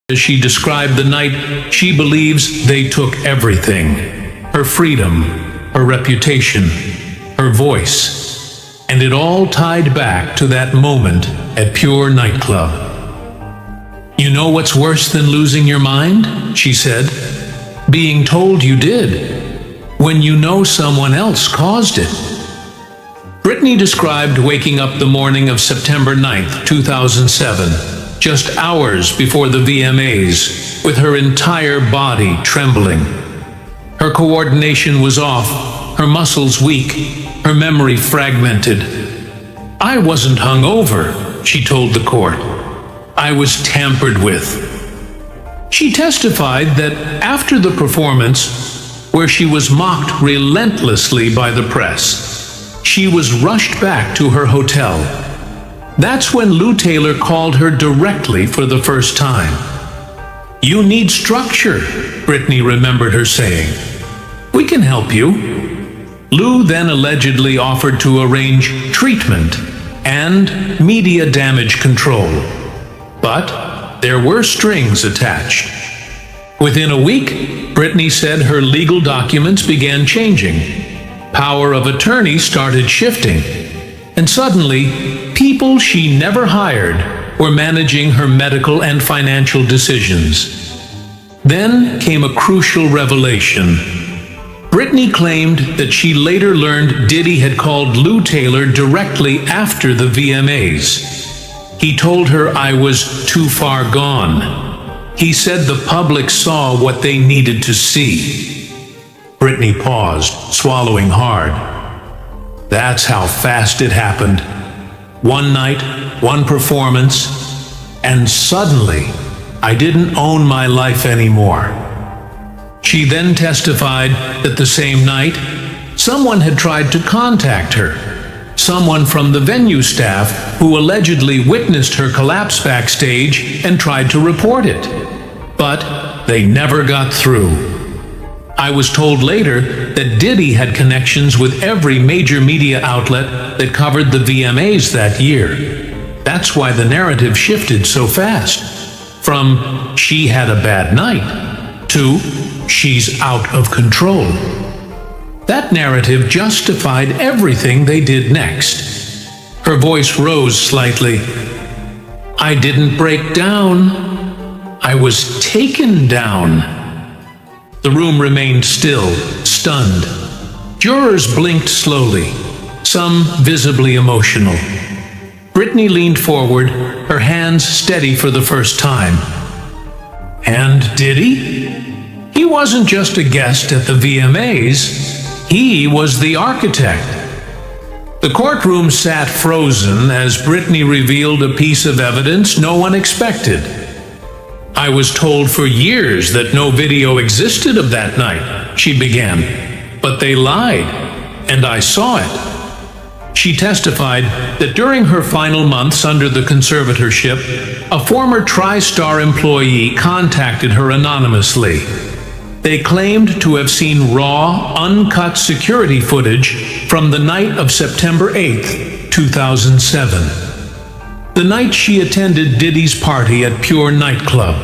As she described the night, she believes they took everything: her freedom, her reputation, her voice, and it all tied back to that moment at Pure nightclub. "You know what's worse than losing your mind?" she said. "Being told you did, when you know someone else caused it." Britney described waking up the morning of September 9th, 2007, just hours before the VMAs, with her entire body trembling. Her coordination was off, her muscles weak, her memory fragmented. "I wasn't hungover," she told the court. "I was tampered with." She testified that after the performance, where she was mocked relentlessly by the press, she was rushed back to her hotel. That's when Lou Taylor called her directly for the first time. "You need structure," Britney remembered her saying. "We can help you." Lou then allegedly offered to arrange treatment and media damage control. But there were strings attached. Within a week, Britney said her legal documents began changing. Power of attorney started shifting. And suddenly, people she never hired were managing her medical and financial decisions. Then came a crucial revelation. Britney claimed that she later learned Diddy had called Lou Taylor directly after the VMAs. He told her, "I was too far gone." He said the public saw what they needed to see. Britney paused, swallowing hard. That's how fast it happened. One night, one performance, and suddenly, I didn't own my life anymore. She then testified that the same night, someone had tried to contact her. Someone from the venue staff who allegedly witnessed her collapse backstage and tried to report it. But they never got through. I was told later that Diddy had connections with every major media outlet that covered the VMAs that year. That's why the narrative shifted so fast. From "she had a bad night" to "she's out of control." That narrative justified everything they did next. Her voice rose slightly. "I didn't break down. I was taken down." The room remained still, stunned. Jurors blinked slowly, some visibly emotional. Britney leaned forward, her hands steady for the first time. "And Diddy? He wasn't just a guest at the VMAs, he was the architect." The courtroom sat frozen as Britney revealed a piece of evidence no one expected. "I was told for years that no video existed of that night," she began. "But they lied, and I saw it." She testified that during her final months under the conservatorship, a former TriStar employee contacted her anonymously. They claimed to have seen raw, uncut security footage from the night of September 8th, 2007. The night she attended Diddy's party at Pure nightclub.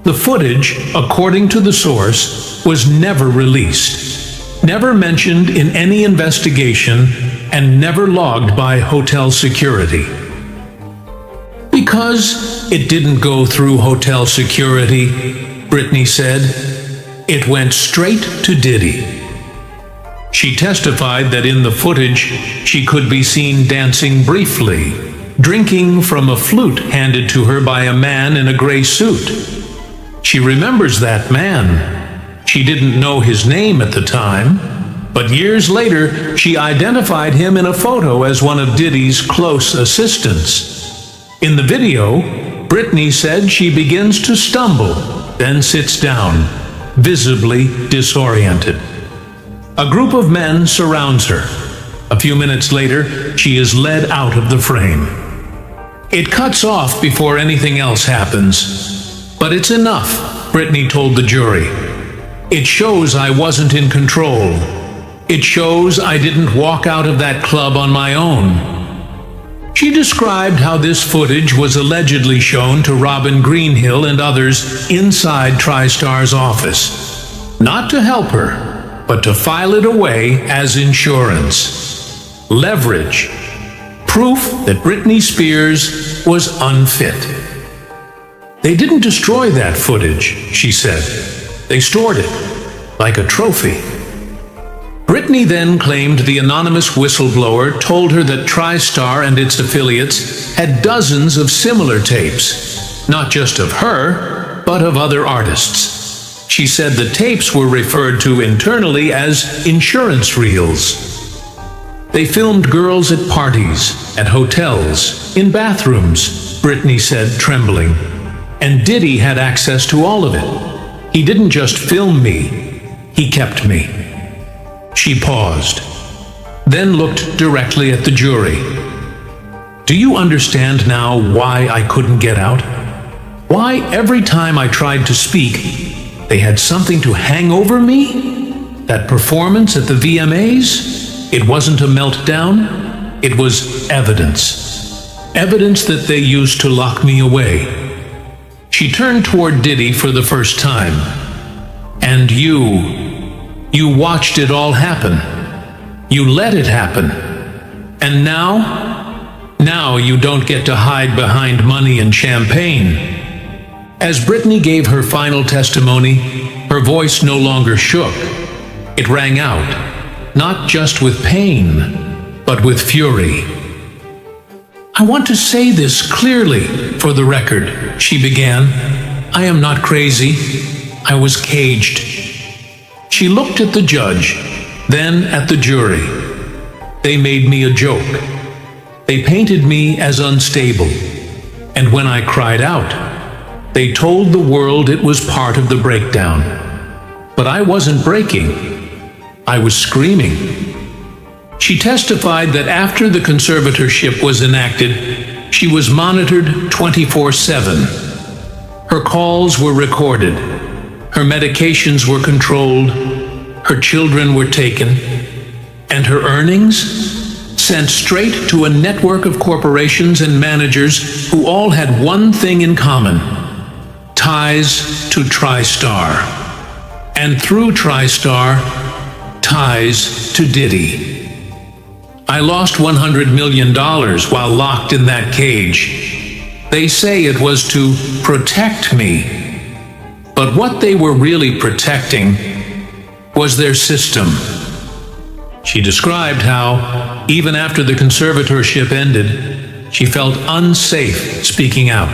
The footage, according to the source, was never released, never mentioned in any investigation, and never logged by hotel security. Because it didn't go through hotel security, Britney said, it went straight to Diddy. She testified that in the footage, she could be seen dancing briefly, drinking from a flute handed to her by a man in a gray suit. She remembers that man. She didn't know his name at the time, but years later, she identified him in a photo as one of Diddy's close assistants. In the video, Britney said she begins to stumble, then sits down, visibly disoriented. A group of men surrounds her. A few minutes later, she is led out of the frame. It cuts off before anything else happens. But it's enough, Britney told the jury. It shows I wasn't in control. It shows I didn't walk out of that club on my own. She described how this footage was allegedly shown to Robin Greenhill and others inside TriStar's office, not to help her, but to file it away as insurance. Leverage. Proof that Britney Spears was unfit. They didn't destroy that footage, she said. They stored it, like a trophy. Britney then claimed the anonymous whistleblower told her that TriStar and its affiliates had dozens of similar tapes, not just of her, but of other artists. She said the tapes were referred to internally as insurance reels. They filmed girls at parties, at hotels, in bathrooms, Britney said, trembling. And Diddy had access to all of it. He didn't just film me, he kept me. She paused, then looked directly at the jury. Do you understand now why I couldn't get out? Why every time I tried to speak, they had something to hang over me? That performance at the VMAs? It wasn't a meltdown, it was evidence. Evidence that they used to lock me away. She turned toward Diddy for the first time. And you watched it all happen. You let it happen. And now you don't get to hide behind money and champagne. As Britney gave her final testimony, her voice no longer shook. It rang out, not just with pain, but with fury. I want to say this clearly, for the record, she began. I am not crazy. I was caged. She looked at the judge, then at the jury. They made me a joke. They painted me as unstable. And when I cried out, they told the world it was part of the breakdown. But I wasn't breaking. I was screaming. She testified that after the conservatorship was enacted, she was monitored 24/7. Her calls were recorded. Her medications were controlled, her children were taken, and her earnings sent straight to a network of corporations and managers who all had one thing in common: ties to TriStar. And through TriStar, ties to Diddy. I lost $100 million while locked in that cage. They say it was to protect me. But what they were really protecting was their system. She described how, even after the conservatorship ended, she felt unsafe speaking out.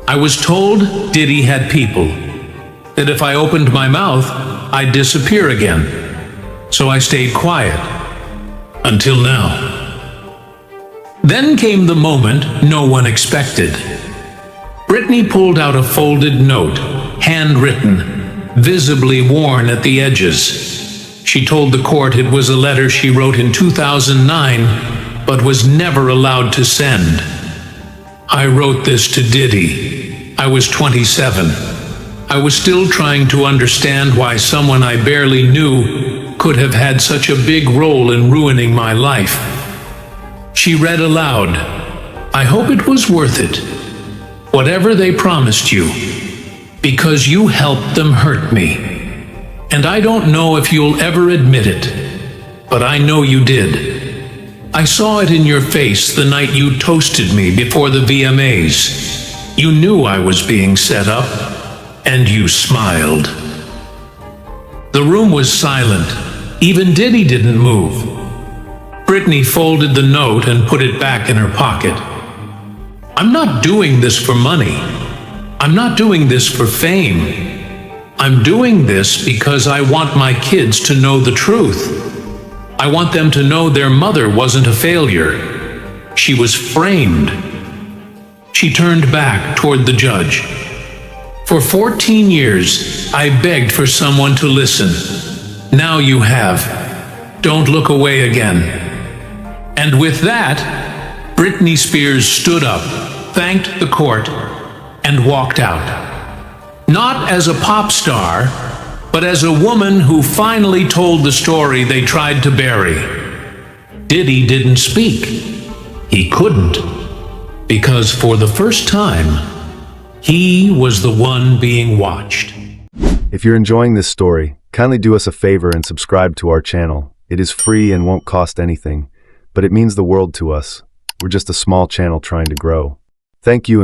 I was told Diddy had people, that if I opened my mouth, I'd disappear again. So I stayed quiet. Until now. Then came the moment no one expected. Britney pulled out a folded note, handwritten, visibly worn at the edges. She told the court it was a letter she wrote in 2009, but was never allowed to send. I wrote this to Diddy. I was 27. I was still trying to understand why someone I barely knew could have had such a big role in ruining my life. She read aloud, I hope it was worth it. Whatever they promised you, because you helped them hurt me. And I don't know if you'll ever admit it, but I know you did. I saw it in your face the night you toasted me before the VMAs. You knew I was being set up, and you smiled. The room was silent. Even Diddy didn't move. Britney folded the note and put it back in her pocket. I'm not doing this for money. I'm not doing this for fame. I'm doing this because I want my kids to know the truth. I want them to know their mother wasn't a failure. She was framed. She turned back toward the judge. For 14 years, I begged for someone to listen. Now you have. Don't look away again. And with that, Britney Spears stood up, thanked the court, and walked out. Not as a pop star, but as a woman who finally told the story they tried to bury. Diddy didn't speak. he couldn't, because for the first time, he was the one being watched. If you're enjoying this story, kindly do us a favor and subscribe to our channel. It is free and won't cost anything, but it means the world to us. We're just a small channel trying to grow. Thank you.